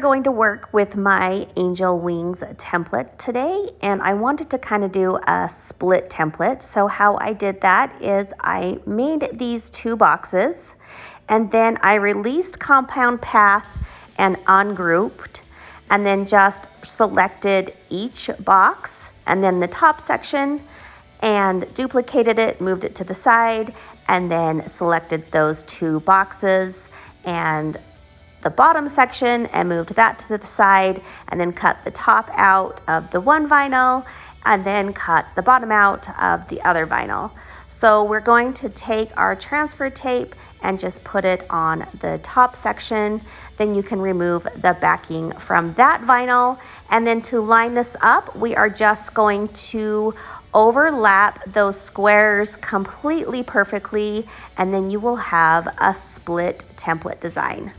going to work with my angel wings template today, and I wanted to kind of do a split template. So how I did that is I made these 2 boxes, and then I released compound path and ungrouped, and then just selected each box and then the top section and duplicated it, moved it to the side, and then selected those 2 boxes and the bottom section and moved that to the side, and then cut the top out of the one vinyl and then cut the bottom out of the other vinyl. So we're going to take our transfer tape and just put it on the top section. Then you can remove the backing from that vinyl. And then to line this up, we are just going to overlap those squares completely perfectly, and then you will have a split template design.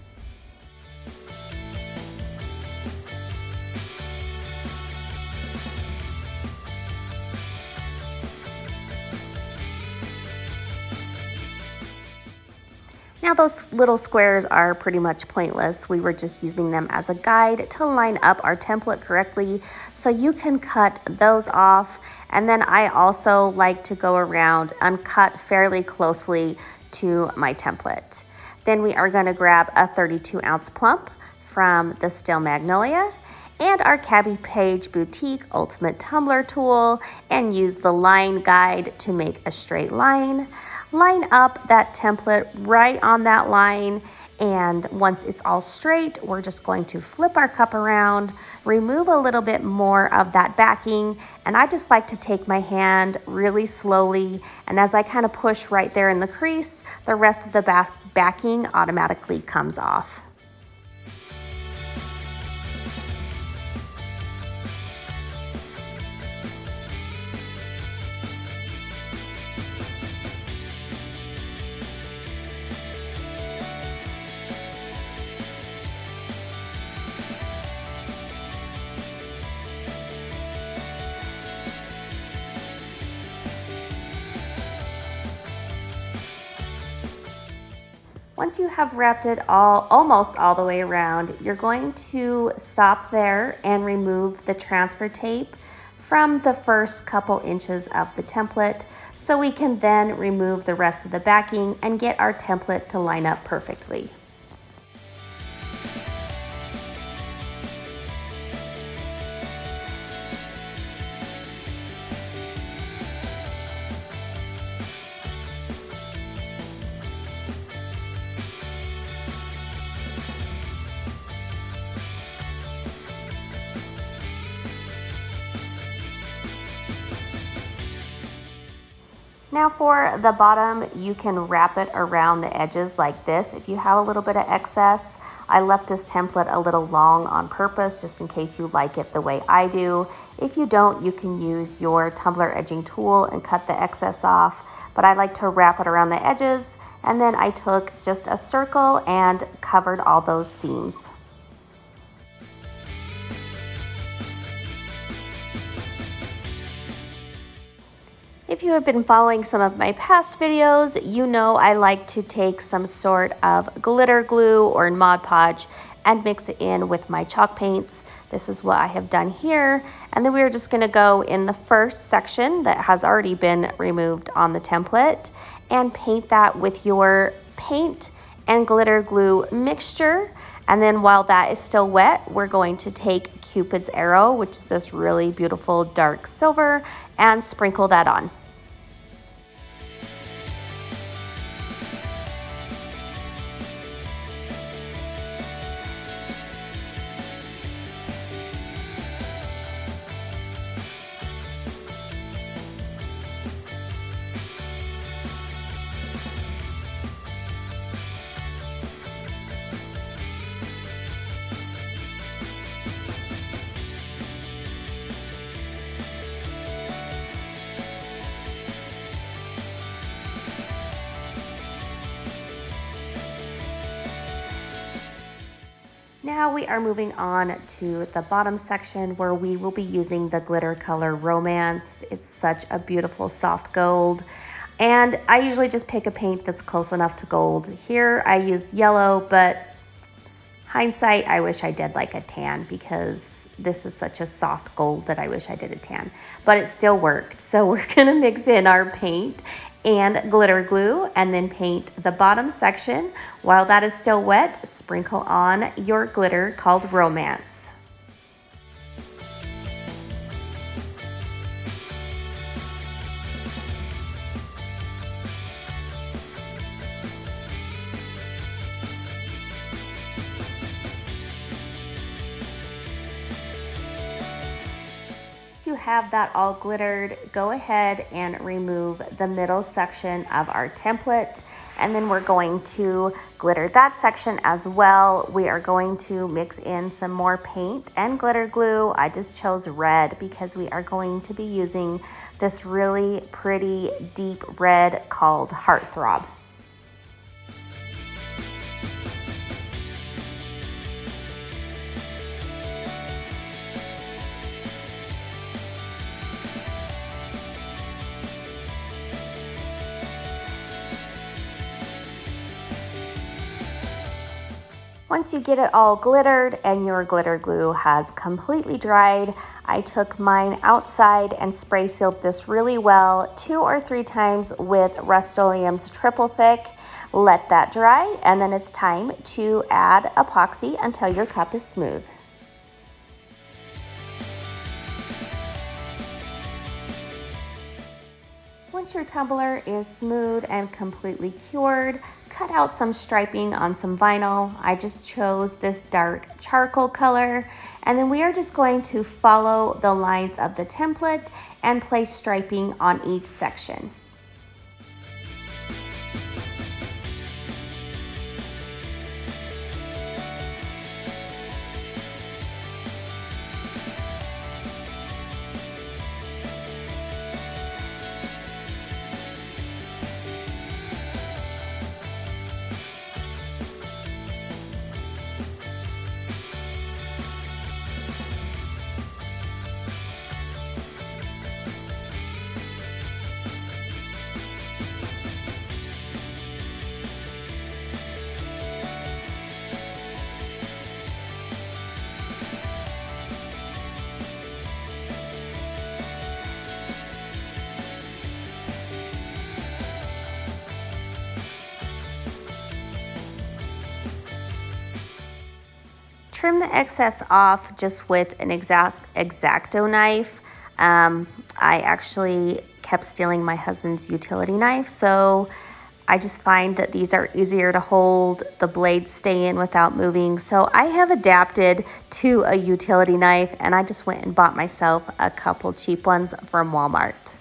Now those little squares are pretty much pointless. We were just using them as a guide to line up our template correctly, so you can cut those off. And then I also like to go around and cut fairly closely to my template. Then we are going to grab a 32-ounce plump from the Still Magnolia and our Cabby Page Boutique Ultimate Tumbler tool and use the line guide to make a straight line. Line up that template right on that line, and once it's all straight, we're just going to flip our cup around, remove a little bit more of that backing, and I just like to take my hand really slowly, and as I kind of push right there in the crease, the rest of the backing automatically comes off. Once you have wrapped it almost all the way around, you're going to stop there and remove the transfer tape from the first couple inches of the template, so we can then remove the rest of the backing and get our template to line up perfectly. Now for the bottom, you can wrap it around the edges like this. If you have a little bit of excess, I left this template a little long on purpose just in case you like it the way I do. If you don't, you can use your tumbler edging tool and cut the excess off, but I like to wrap it around the edges, and then I took just a circle and covered all those seams. If you have been following some of my past videos, you know I like to take some sort of glitter glue or Mod Podge and mix it in with my chalk paints. This is what I have done here. And then we're just gonna go in the first section that has already been removed on the template and paint that with your paint and glitter glue mixture. And then while that is still wet, we're going to take Cupid's arrow, which is this really beautiful dark silver, and sprinkle that on. Now we are moving on to the bottom section where we will be using the glitter color Romance. It's such a beautiful soft gold. And I usually just pick a paint that's close enough to gold. Here I used yellow, but Hindsight, I wish I did like a tan because this is such a soft gold that I wish I did a tan, but it still worked. So we're gonna mix in our paint and glitter glue and then paint the bottom section. While that is still wet, sprinkle on your glitter called Romance. You have that all glittered, go ahead and remove the middle section of our template, and then we're going to glitter that section as well. We are going to mix in some more paint and glitter glue. I just chose red because we are going to be using this really pretty deep red called Heartthrob. Once you get it all glittered and your glitter glue has completely dried, I took mine outside and spray sealed this really well 2 or 3 times with Rust-Oleum's Triple Thick. Let that dry, and then it's time to add epoxy until your cup is smooth. Once your tumbler is smooth and completely cured, cut out some striping on some vinyl. I just chose this dark charcoal color, and then we are just going to follow the lines of the template and place striping on each section. Trim the excess off just with an X-Acto knife. I actually kept stealing my husband's utility knife, so I just find that these are easier to hold, the blades stay in without moving. So I have adapted to a utility knife, and I just went and bought myself a couple cheap ones from Walmart.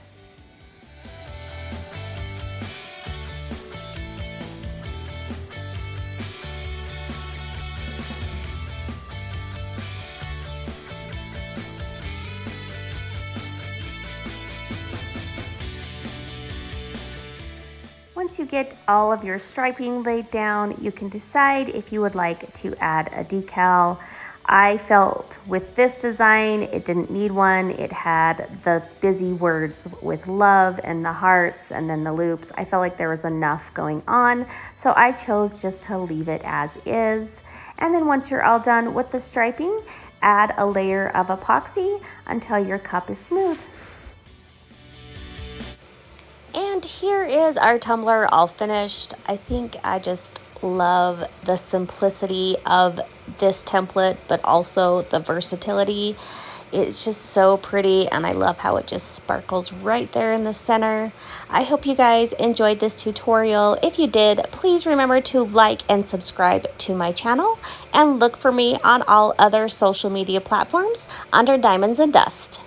Once you get all of your striping laid down, you can decide if you would like to add a decal. I felt with this design, it didn't need one. It had the busy words with love and the hearts and then the loops. I felt like there was enough going on, so I chose just to leave it as is. And then once you're all done with the striping, add a layer of epoxy until your cup is smooth. And here is our tumbler all finished. I think I just love the simplicity of this template, but also the versatility. It's just so pretty, and I love how it just sparkles right there in the center. I hope you guys enjoyed this tutorial. If you did, please remember to like and subscribe to my channel, and look for me on all other social media platforms under Diamonds and Dust.